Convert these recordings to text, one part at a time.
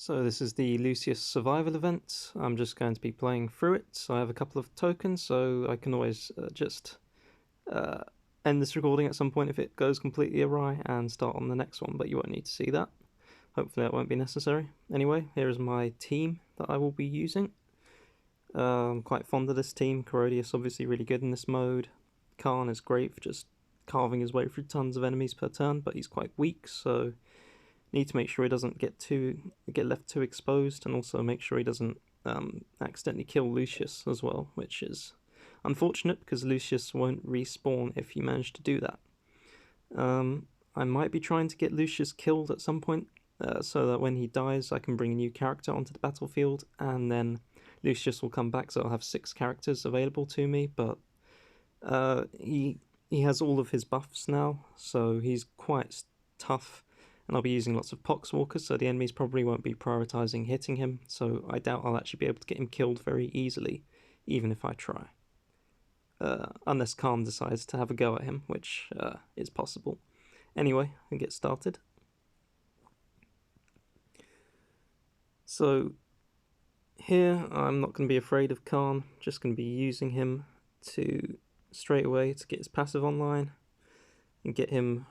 So this is the Lucius survival event. I'm just going to be playing through it. I have a couple of tokens, so I can always just end this recording at some point if it goes completely awry and start on the next one, but you won't need to see that. Hopefully that won't be necessary. Anyway, here is my team that I will be using. I'm quite fond of this team. Corodius obviously really good in this mode. Khan is great for just carving his way through tons of enemies per turn, but he's quite weak, so need to make sure he doesn't get left too exposed, and also make sure he doesn't accidentally kill Lucius as well, which is unfortunate because Lucius won't respawn if you manage to do that. I might be trying to get Lucius killed at some point, so that when he dies I can bring a new character onto the battlefield, and then Lucius will come back, so I'll have 6 characters available to me, but he has all of his buffs now, so he's quite tough. And I'll be using lots of Poxwalkers, so the enemies probably won't be prioritising hitting him, so I doubt I'll actually be able to get him killed very easily, even if I try. Unless Khan decides to have a go at him, which is possible. Anyway, I'll get started. So, here I'm not going to be afraid of Khan, just going to be using him straight away to get his passive online, and get him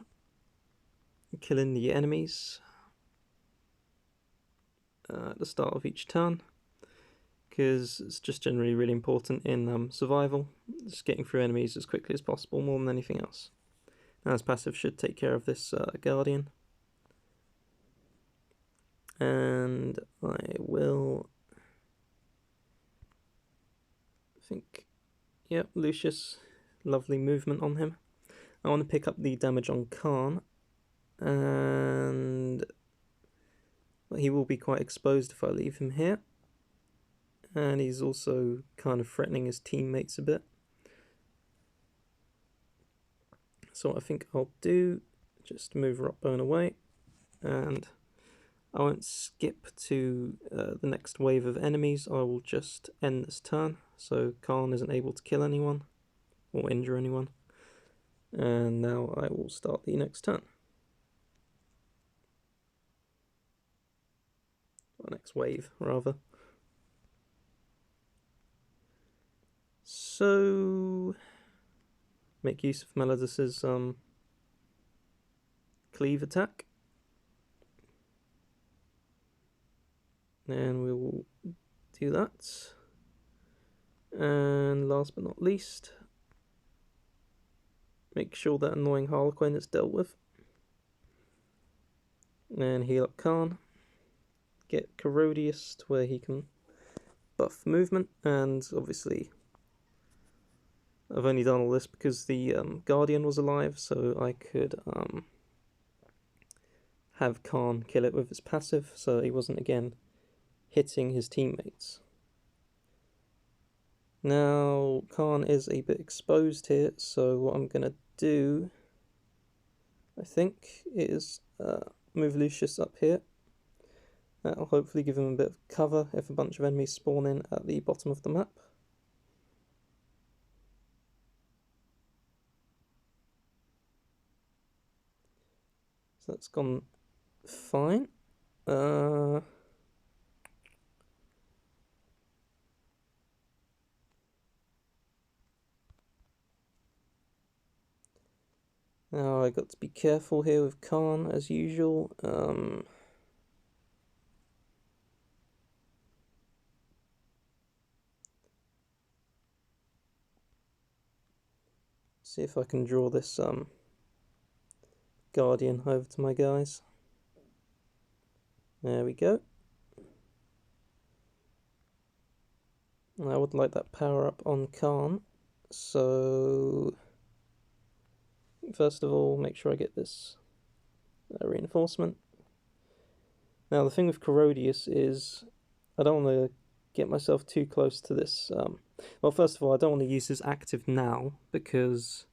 killing the enemies at the start of each turn, because it's just generally really important in survival, just getting through enemies as quickly as possible more than anything else. Now his passive should take care of this Guardian, and I will yep, Lucius, lovely movement on him. I want to pick up the damage on Khan, and he will be quite exposed if I leave him here, and he's also kind of threatening his teammates a bit. So what I think I'll do, just move Rockbone away, and I won't skip to the next wave of enemies. I will just end this turn, so Khan isn't able to kill anyone or injure anyone, and now I will start the next turn. Next wave, rather. So, make use of Melodus's cleave attack, and we will do that. And last but not least, make sure that annoying Harlequin is dealt with, and heal up Khan. Get Corodius to where he can buff movement, and obviously I've only done all this because the Guardian was alive, so I could have Khan kill it with his passive, so he wasn't again hitting his teammates. Now Khan is a bit exposed here, so what I'm going to do, I think, is move Lucius up here. That'll hopefully give him a bit of cover if a bunch of enemies spawn in at the bottom of the map. So that's gone fine. Now I got to be careful here with Khan as usual. See if I can draw this Guardian over to my guys. There we go. I would like that power up on Khan, so first of all make sure I get this reinforcement. Now the thing with Corodius is I don't want to get myself too close to this. Well, first of all, I don't want to use his active now, because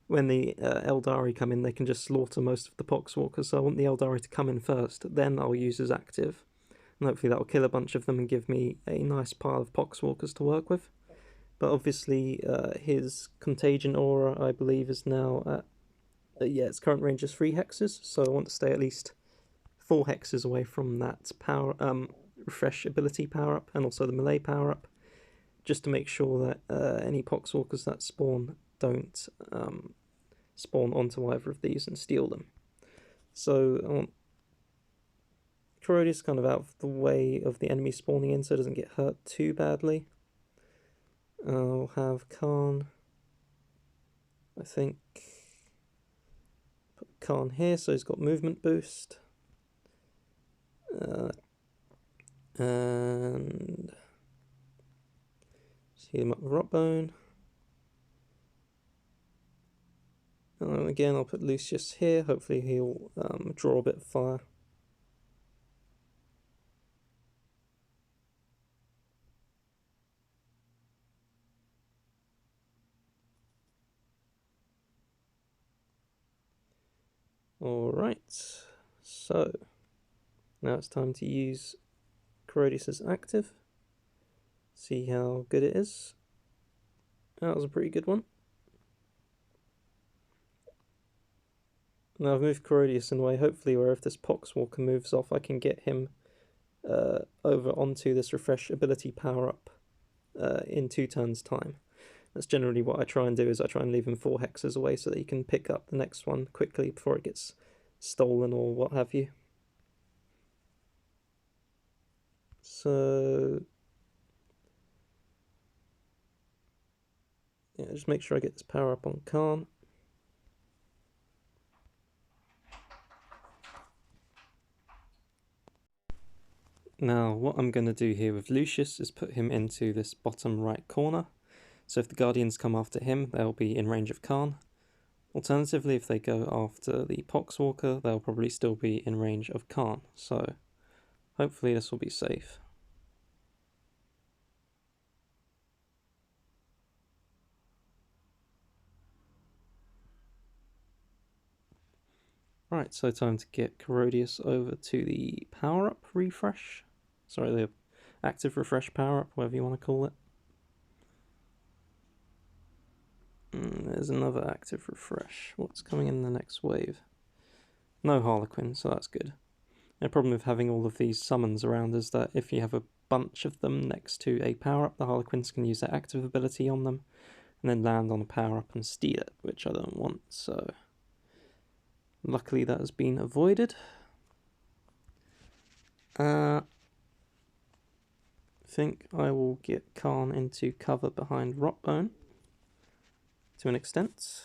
when the Eldari come in, they can just slaughter most of the Poxwalkers, so I want the Eldari to come in first, then I'll use his active, and hopefully that'll kill a bunch of them and give me a nice pile of Poxwalkers to work with. But obviously his Contagion Aura, I believe, is now at, its current range is 3 hexes, so I want to stay at least 4 hexes away from that power refresh ability power up, and also the melee power up, just to make sure that any Poxwalkers that spawn don't spawn onto either of these and steal them. So I want Corodius kind of out of the way of the enemy spawning in so it doesn't get hurt too badly. I'll have Khan, I think, put Khan here so he's got movement boost. And heal him up with Rotbone. And again, I'll put Lucius here. Hopefully he'll draw a bit of fire. Alright, so now it's time to use Corodius' active. See how good it is. That was a pretty good one. Now I've moved Corodius in a way, hopefully, where if this Poxwalker moves off, I can get him over onto this refresh ability power up in 2 turns' time. That's generally what I try and do, is I try and leave him 4 hexes away so that he can pick up the next one quickly before it gets stolen or what have you. So yeah, just make sure I get this power up on Khan. Now what I'm going to do here with Lucius is put him into this bottom right corner. So if the Guardians come after him, they'll be in range of Khan. Alternatively, if they go after the Poxwalker, they'll probably still be in range of Khan. So hopefully this will be safe. Right, so time to get Corodius over to the power-up refresh. Sorry, the active refresh power-up, whatever you want to call it. There's another active refresh. What's coming in the next wave? No Harlequin, so that's good. The problem with having all of these summons around is that if you have a bunch of them next to a power-up, the Harlequins can use their active ability on them, and then land on a power-up and steal it, which I don't want, so luckily that has been avoided. I think I will get Khan into cover behind Rotbone to an extent.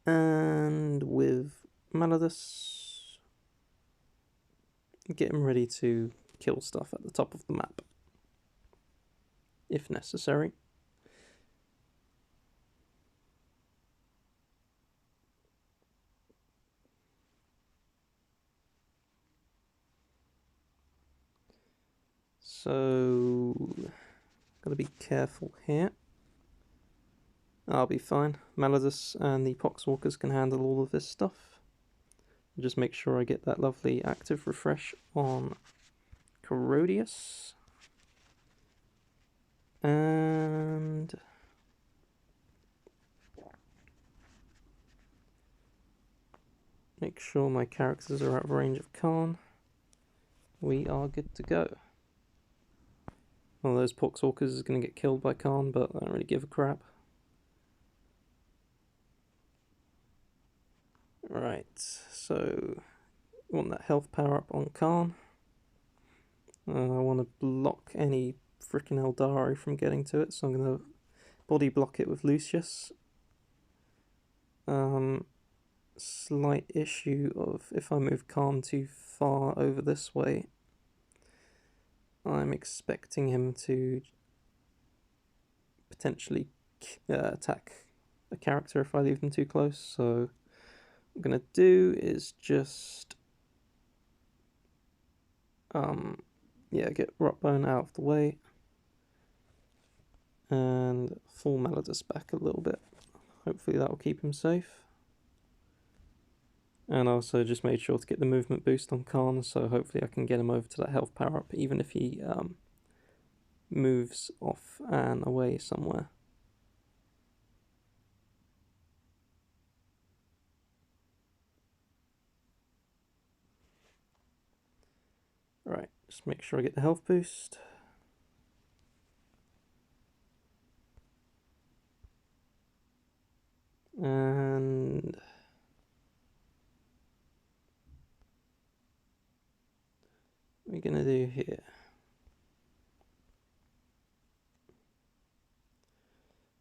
And with Malodus, get him ready to kill stuff at the top of the map, if necessary. So, gotta be careful here. I'll be fine. Malodus and the Poxwalkers can handle all of this stuff. Just make sure I get that lovely active refresh on Corodius. And make sure my characters are out of range of Khan. We are good to go. One of those Poxwalkers is going to get killed by Khan, but I don't really give a crap. Right, so I want that health power up on Khan. I want to block any frickin' Eldari from getting to it, so I'm going to body block it with Lucius. Slight issue of if I move Khan too far over this way, I'm expecting him to potentially attack a character if I leave them too close, so what I'm going to do is just get Rotbone out of the way and fall Malodus back a little bit. Hopefully that will keep him safe. And also just made sure to get the movement boost on Khan, so hopefully I can get him over to that health power up even if he moves off and away somewhere. Just make sure I get the health boost. And what are we gonna do here?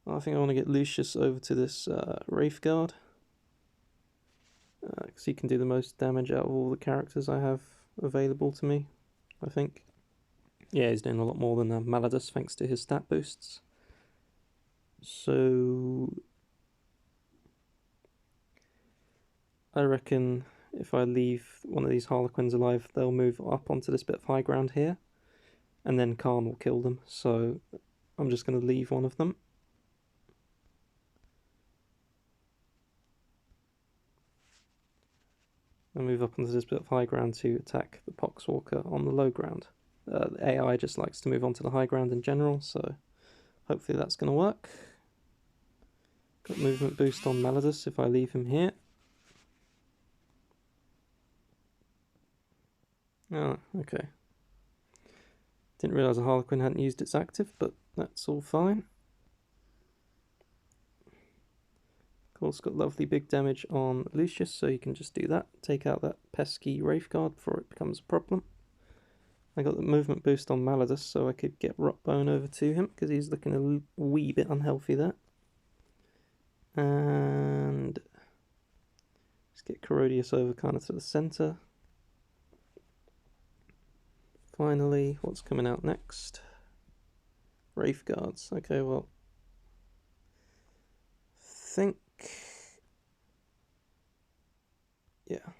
I think I want to get Lucius over to this Wraith Guard, because he can do the most damage out of all the characters I have available to me, I think. Yeah, he's doing a lot more than Maladus thanks to his stat boosts. So I reckon if I leave one of these Harlequins alive, they'll move up onto this bit of high ground here, and then Khan will kill them. So I'm just going to leave one of them. And move up onto this bit of high ground to attack the Poxwalker on the low ground. The AI just likes to move onto the high ground in general, so hopefully that's going to work. Got movement boost on Maladus if I leave him here. Oh, okay. Didn't realise a Harlequin hadn't used its active, but that's all fine. Of course, got lovely big damage on Lucius, so you can just do that. Take out that pesky Wraith Guard before it becomes a problem. I got the movement boost on Maladus, so I could get Rotbone over to him, because he's looking a wee bit unhealthy there. And let's get Corodius over kind of to the centre. Finally, what's coming out next? Wraith Guards. Okay, well, think, yeah,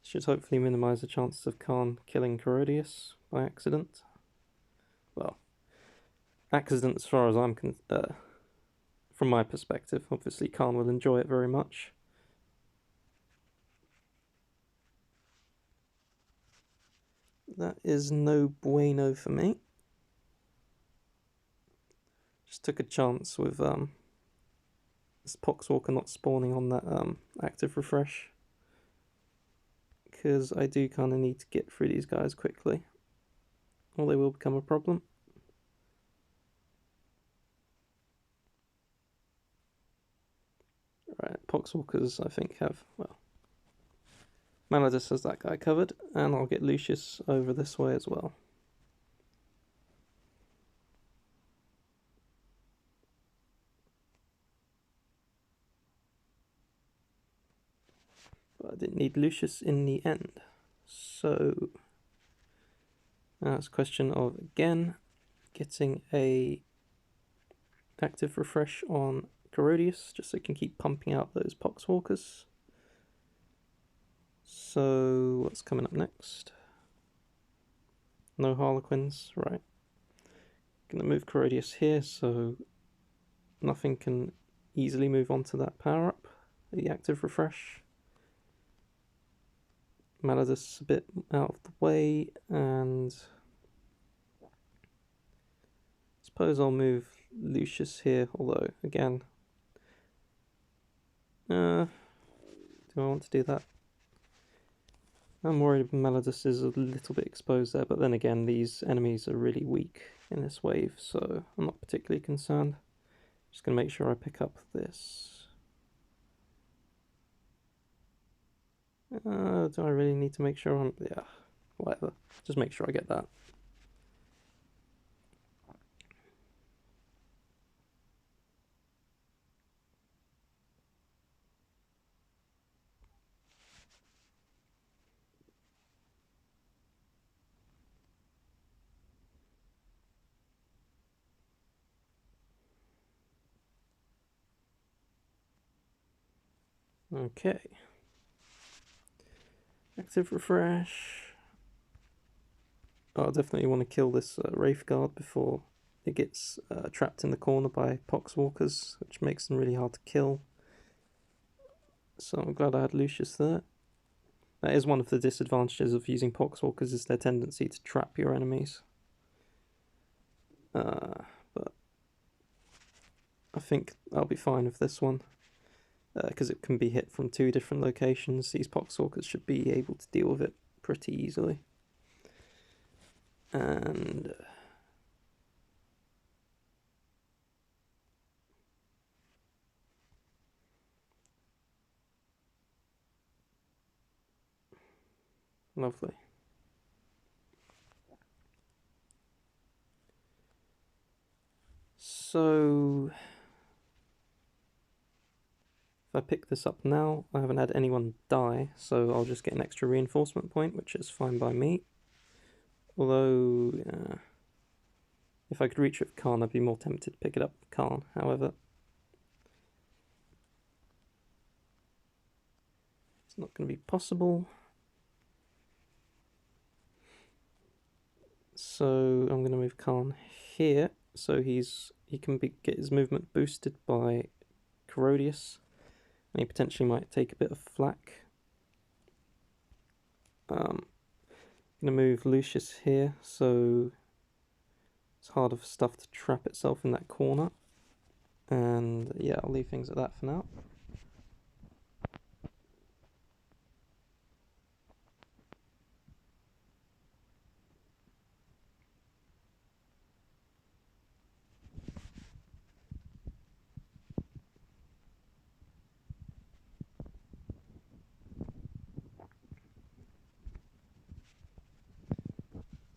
should hopefully minimise the chances of Khan killing Corodius by accident. Well, accident as far as I'm from my perspective. Obviously Khan will enjoy it very much. That is no bueno for me. Just took a chance with this Poxwalker not spawning on that active refresh, because I do kind of need to get through these guys quickly, or they will become a problem. Right, Poxwalkers I think have, well, Maladus has that guy covered, and I'll get Lucius over this way as well. But I didn't need Lucius in the end. So now it's a question of, again, getting a active refresh on Corodius, just so it can keep pumping out those Poxwalkers. So what's coming up next? No Harlequins, right. Gonna move Corodius here so nothing can easily move on to that power up, the active refresh. Maladus a bit out of the way, and I suppose I'll move Lucius here, although again, do I want to do that? I'm worried Maladus is a little bit exposed there, but then again, these enemies are really weak in this wave, so I'm not particularly concerned. Just going to make sure I pick up this. Do I really need to make sure I'm... yeah, whatever. Just make sure I get that. Okay. Active refresh. Oh, I definitely want to kill this Wraith Guard before it gets trapped in the corner by Poxwalkers, which makes them really hard to kill. So I'm glad I had Lucius there. That is one of the disadvantages of using Poxwalkers, is their tendency to trap your enemies. But I think I'll be fine with this one, because it can be hit from 2 different locations. These Poxwalkers should be able to deal with it pretty easily. And lovely. So if I pick this up now, I haven't had anyone die, so I'll just get an extra reinforcement point, which is fine by me. Although, if I could reach it with Khan, I'd be more tempted to pick it up with Khan. However, it's not going to be possible. So I'm going to move Khan here, so he can get his movement boosted by Corrodius, and he potentially might take a bit of flak. I'm going to move Lucius here, so it's harder for stuff to trap itself in that corner. And yeah, I'll leave things at that for now.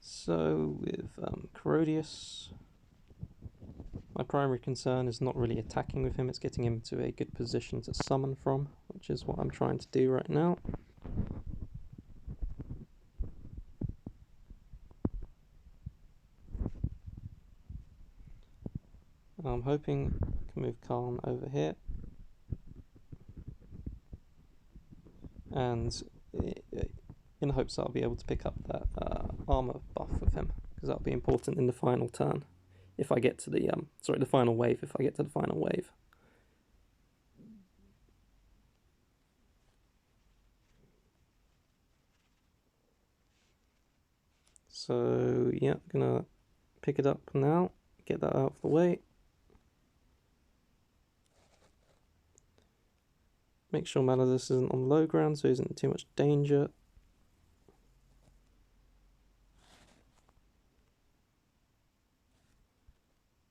So with Corrodius, my primary concern is not really attacking with him, it's getting him to a good position to summon from, which is what I'm trying to do right now. I'm hoping I can move Khan over here. And in hopes I'll be able to pick up that armor buff with him, because that'll be important in the final turn. If I get to the, the final wave, if I get to the final wave. So, yeah, I'm gonna pick it up now, get that out of the way. Make sure Maladus isn't on low ground, so he isn't in too much danger.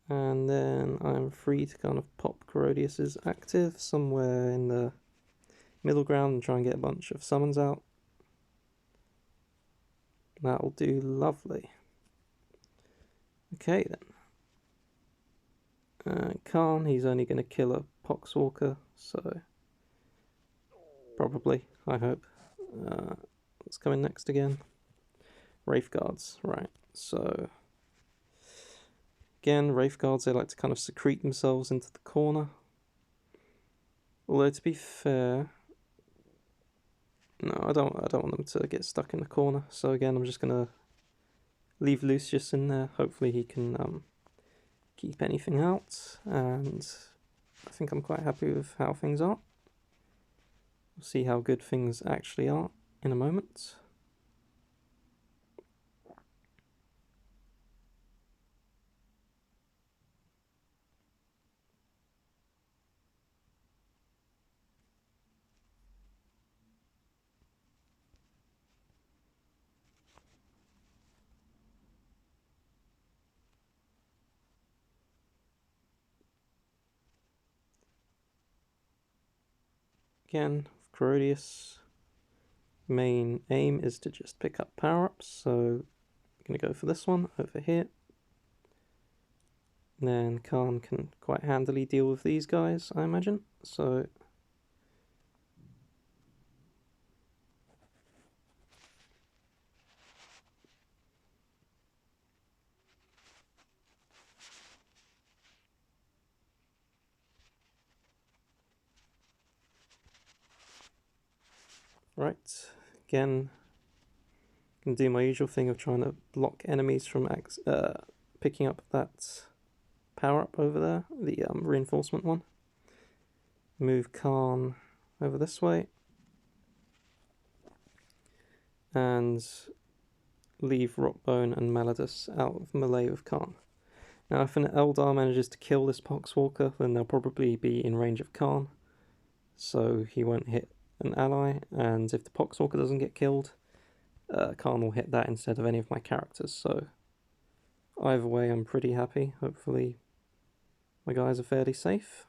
And then I'm free to kind of pop Corrodius's active somewhere in the middle ground and try and get a bunch of summons out. That'll do lovely. Okay then. Khan, he's only going to kill a Poxwalker, so probably, I hope. What's coming next again? Wraith Guards, right. So again, Wraith Guards, they like to kind of secrete themselves into the corner. Although to be fair, no, I don't want them to get stuck in the corner. So again, I'm just gonna leave Lucius in there. Hopefully he can keep anything out, and I think I'm quite happy with how things are. We'll see how good things actually are in a moment. Again, Corrodius, main aim is to just pick up power-ups, so I'm going to go for this one over here. And then Khan can quite handily deal with these guys, I imagine. So right, again, can do my usual thing of trying to block enemies from picking up that power-up over there, the reinforcement one. Move Khan over this way. And leave Rockbone and Maladus out of melee with Khan. Now if an Eldar manages to kill this Poxwalker, then they'll probably be in range of Khan, so he won't hit an ally, and if the Poxwalker doesn't get killed, Khan will hit that instead of any of my characters, so either way I'm pretty happy. Hopefully my guys are fairly safe.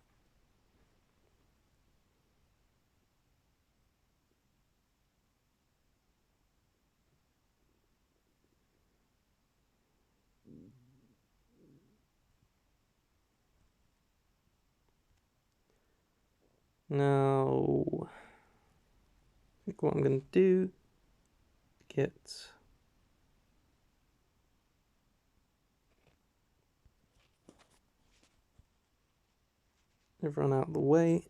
Now, I think what I'm going to do, get everyone out of the way,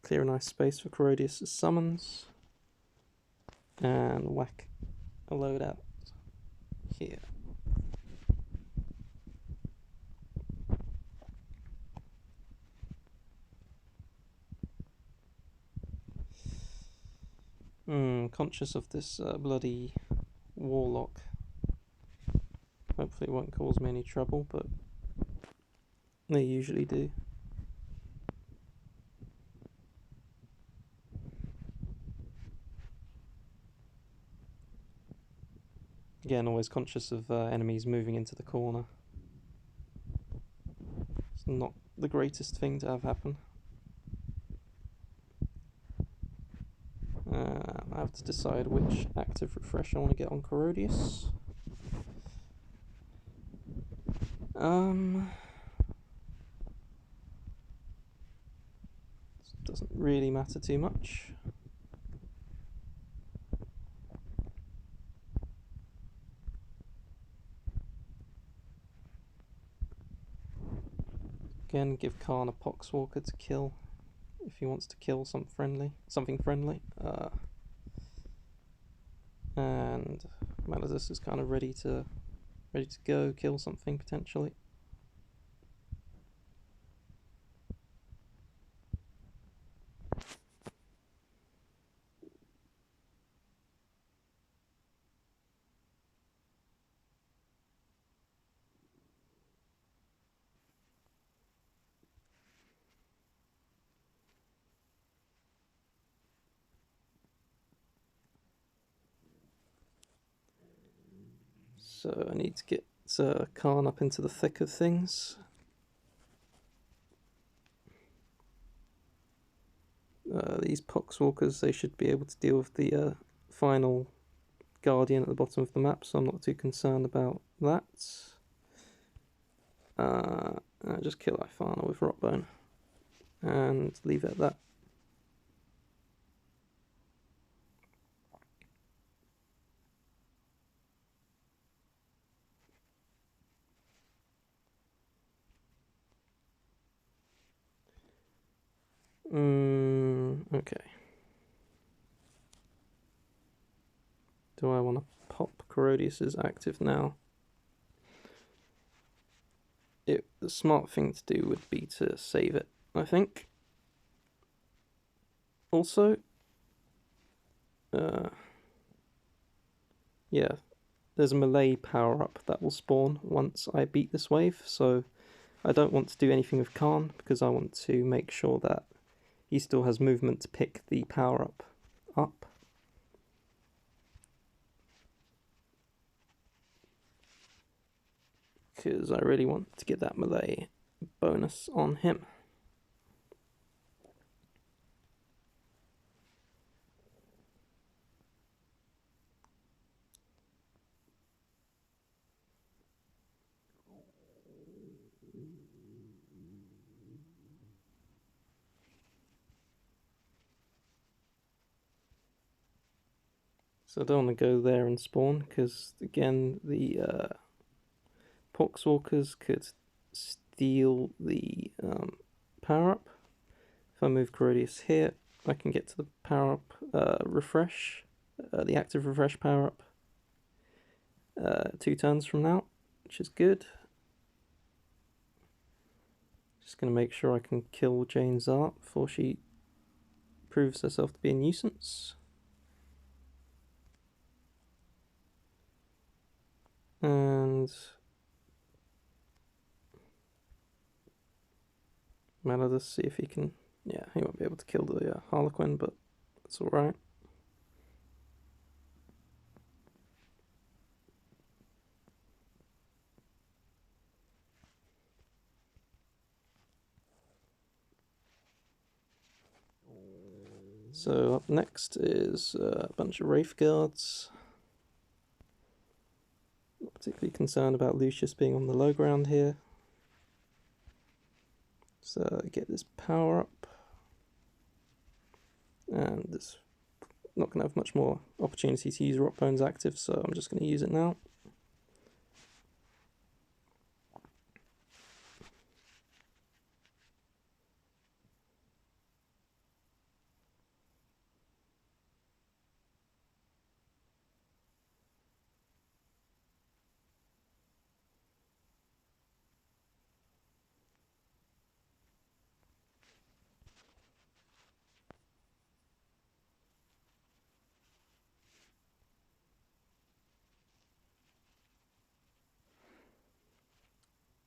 clear a nice space for Corodius' summons, and whack a load out here. Conscious of this bloody warlock. Hopefully it won't cause me any trouble, but they usually do. Again, always conscious of enemies moving into the corner. It's not the greatest thing to have happen. I have to decide which active refresh I want to get on Corodius. Doesn't really matter too much. Again, give Khan a Poxwalker to kill if he wants to kill something friendly. And Malazus is kind of ready to go kill something potentially. So I need to get Khan up into the thick of things. These Poxwalkers, they should be able to deal with the final Guardian at the bottom of the map, so I'm not too concerned about that. I just kill Ifana with Rockbone and leave it at that. Okay. Do I want to pop Corodius' active now? The smart thing to do would be to save it, I think. Also, yeah, there's a melee power-up that will spawn once I beat this wave, so I don't want to do anything with Khan because I want to make sure that he still has movement to pick the power-up up. Because I really want to get that melee bonus on him. So I don't want to go there and spawn, because again, the Poxwalkers could steal the power-up. If I move Corodius here, I can get to the power-up refresh, the active refresh power-up 2 turns from now, which is good. Just going to make sure I can kill Jane Zart before she proves herself to be a nuisance. And Malazus, see if he can. Yeah, he won't be able to kill the Harlequin, but that's alright. So up next is a bunch of Wraith Guards. Not particularly concerned about Lucius being on the low ground here. So get this power up. And it's not going to have much more opportunity to use Rock Bones active, so I'm just going to use it now.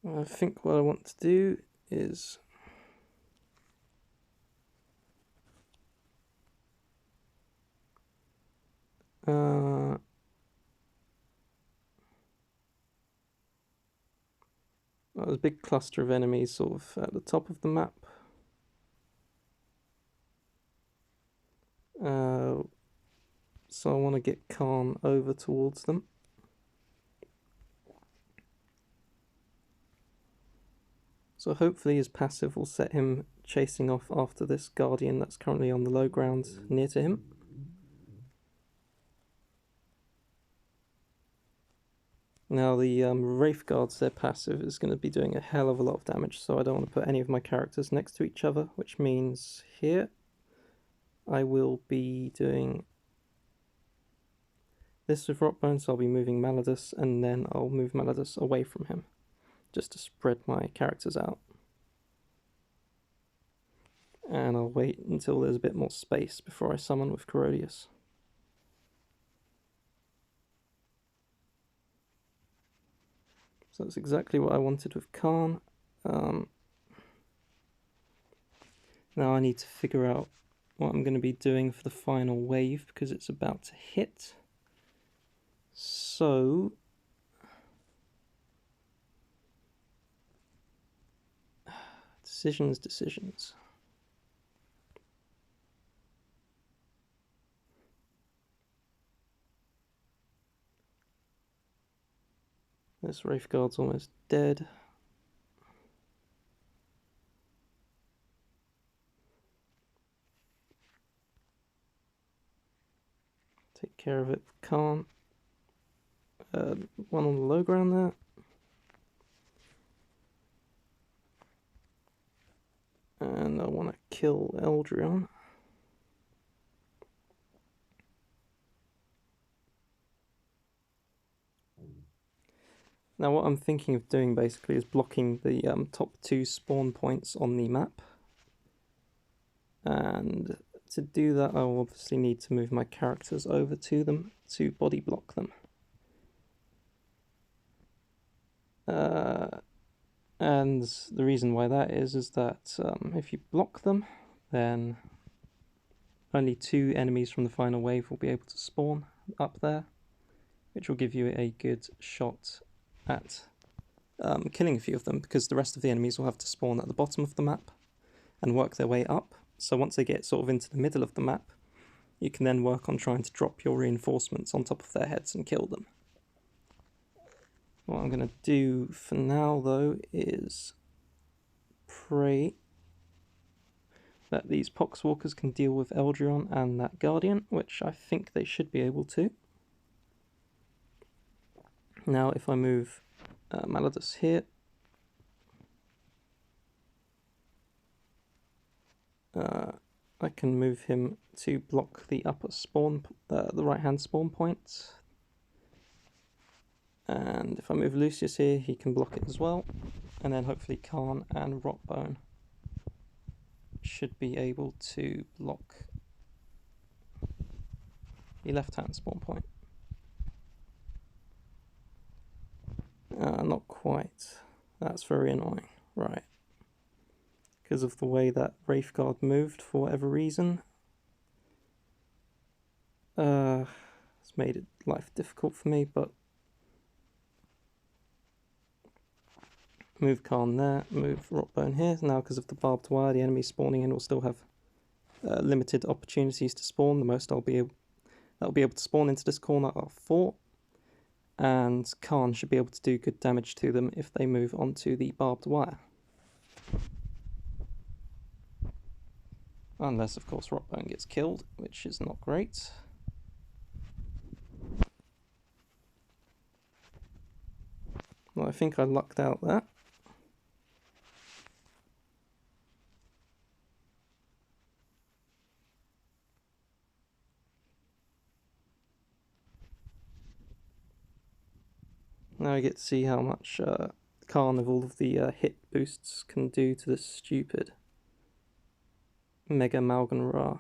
I think what I want to do is there's a big cluster of enemies sort of at the top of the map. So I want to get Khan over towards them. So hopefully his passive will set him chasing off after this Guardian that's currently on the low ground near to him. Now the Wraith Guards, their passive is going to be doing a hell of a lot of damage, so I don't want to put any of my characters next to each other, which means here I will be doing this with Rockbone, so I'll be moving Maladus, and then I'll move Maladus away from him, just to spread my characters out. And I'll wait until there's a bit more space before I summon with Corodius. So that's exactly what I wanted with Khan. Now I need to figure out what I'm going to be doing for the final wave, because it's about to hit. So decisions. This Wraith Guard's almost dead. Take care of it. Can't. One on the low ground there. And I want to kill Eldrion. Now what I'm thinking of doing basically is blocking the top 2 spawn points on the map. And to do that I'll obviously need to move my characters over to them to body block them. And the reason why that is that if you block them, then only 2 enemies from the final wave will be able to spawn up there, which will give you a good shot at killing a few of them, because the rest of the enemies will have to spawn at the bottom of the map and work their way up. So once they get sort of into the middle of the map, you can then work on trying to drop your reinforcements on top of their heads and kill them. What I'm going to do for now, though, is pray that these Poxwalkers can deal with Eldrion and that Guardian, which I think they should be able to. Now, if I move Maladus here, I can move him to block the upper spawn, the right-hand spawn point. And if I move Lucius here, he can block it as well. And then hopefully Khan and Rockbone should be able to block the left-hand spawn point. Not quite. That's very annoying. Right. Because of the way that Wraith Guard moved for whatever reason. It's made life difficult for me, but move Khan there, move Rockbone here. Now because of the barbed wire, the enemy spawning in will still have limited opportunities to spawn. The most that'll be able to spawn into this corner are 4, and Khan should be able to do good damage to them if they move onto the barbed wire. Unless, of course, Rockbone gets killed, which is not great. Well, I think I lucked out that. Now I get to see how much Khan of all of the hit boosts can do to this stupid Mega Malgan Ra.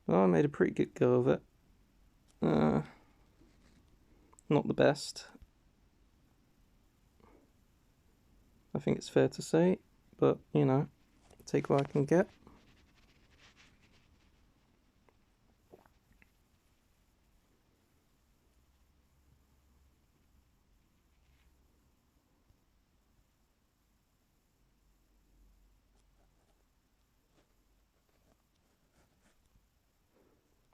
Well, I made a pretty good go of it. Not the best, I think it's fair to say, but, you know, take what I can get.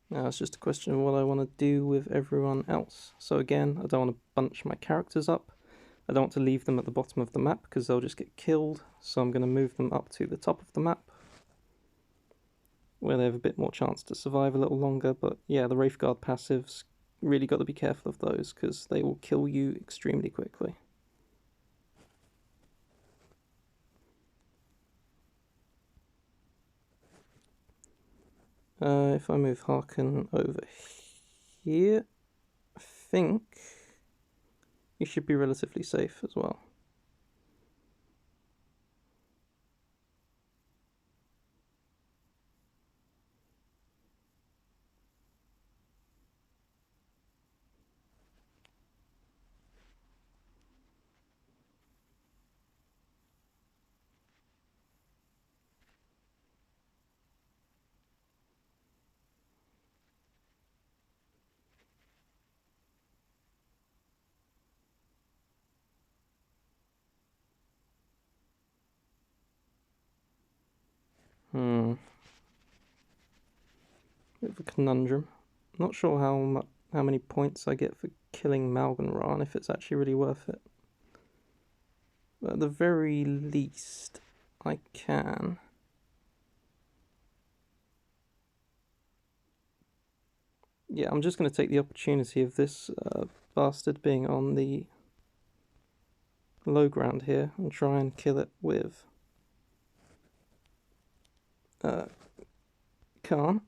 Now it's just a question of what I want to do with everyone else. So again, I don't want to bunch my characters up. I don't want to leave them at the bottom of the map because they'll just get killed. So I'm going to move them up to the top of the map, where they have a bit more chance to survive a little longer. But yeah, the Wraithguard passives, really got to be careful of those because they will kill you extremely quickly. If I move Harkin over here, I think you should be relatively safe as well. Bit of a conundrum. Not sure how many points I get for killing Malgan Ra and if it's actually really worth it. But at the very least, I can. Yeah, I'm just going to take the opportunity of this bastard being on the low ground here and try and kill it with Khan.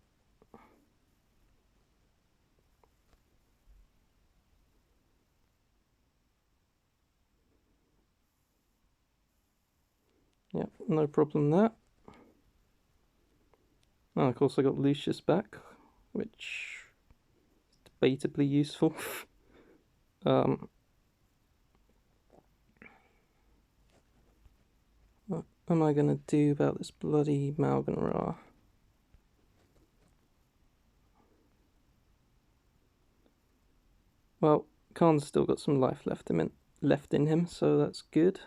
Yeah, no problem there. Oh, of course I got Lucius back, which is debatably useful. What am I gonna do about this bloody Malgan Ra? Well, Khan's still got some life left in him, so that's good.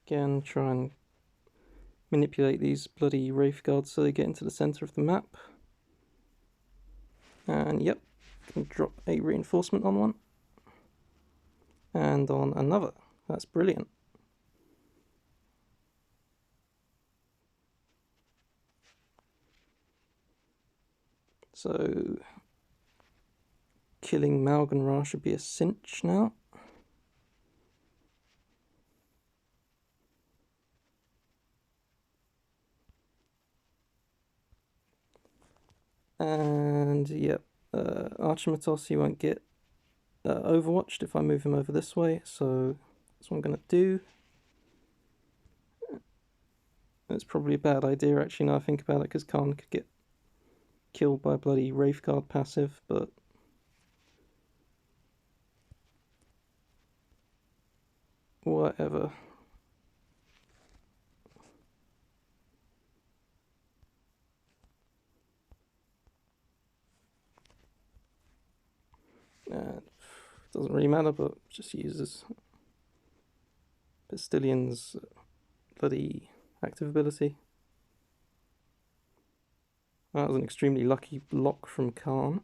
Again, try and manipulate these bloody Wraithguards so they get into the center of the map. And yep, can drop a reinforcement on one. And on another. That's brilliant. So, killing Malgan Ra should be a cinch now. And yep, Archimatos, he won't get overwatched if I move him over this way, so that's what I'm going to do. It's probably a bad idea actually now I think about it, because Khan could get killed by a bloody Wraithguard passive, but whatever. Doesn't really matter, but just uses Pistillion's bloody active ability. That was an extremely lucky block from Khan.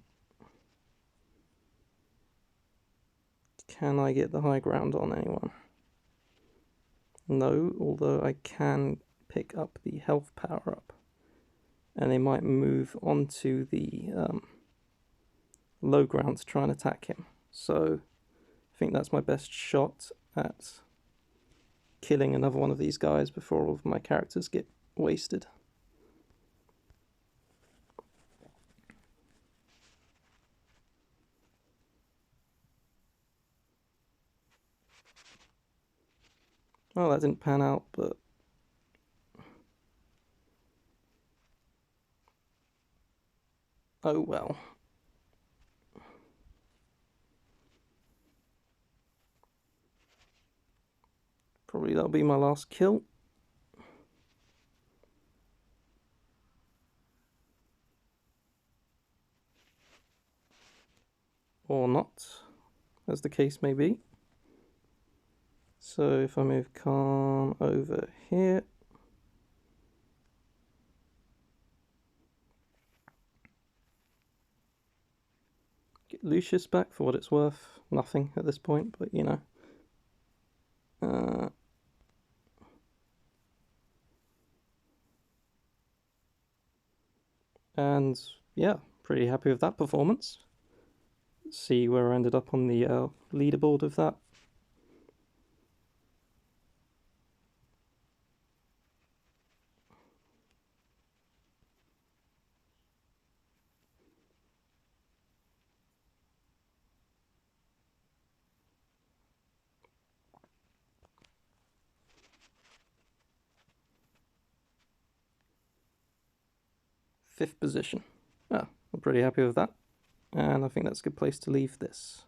Can I get the high ground on anyone? No, although I can pick up the health power up. And they might move onto the low ground to try and attack him. So I think that's my best shot at killing another one of these guys before all of my characters get wasted. Well, that didn't pan out, but oh well. Probably that'll be my last kill. Or not, as the case may be. So if I move Khan over here, get Lucius back for what it's worth. Nothing at this point, but you know. And yeah, pretty happy with that performance. Let's see where I ended up on the leaderboard of that. Fifth position. I'm pretty happy with that. And I think that's a good place to leave this.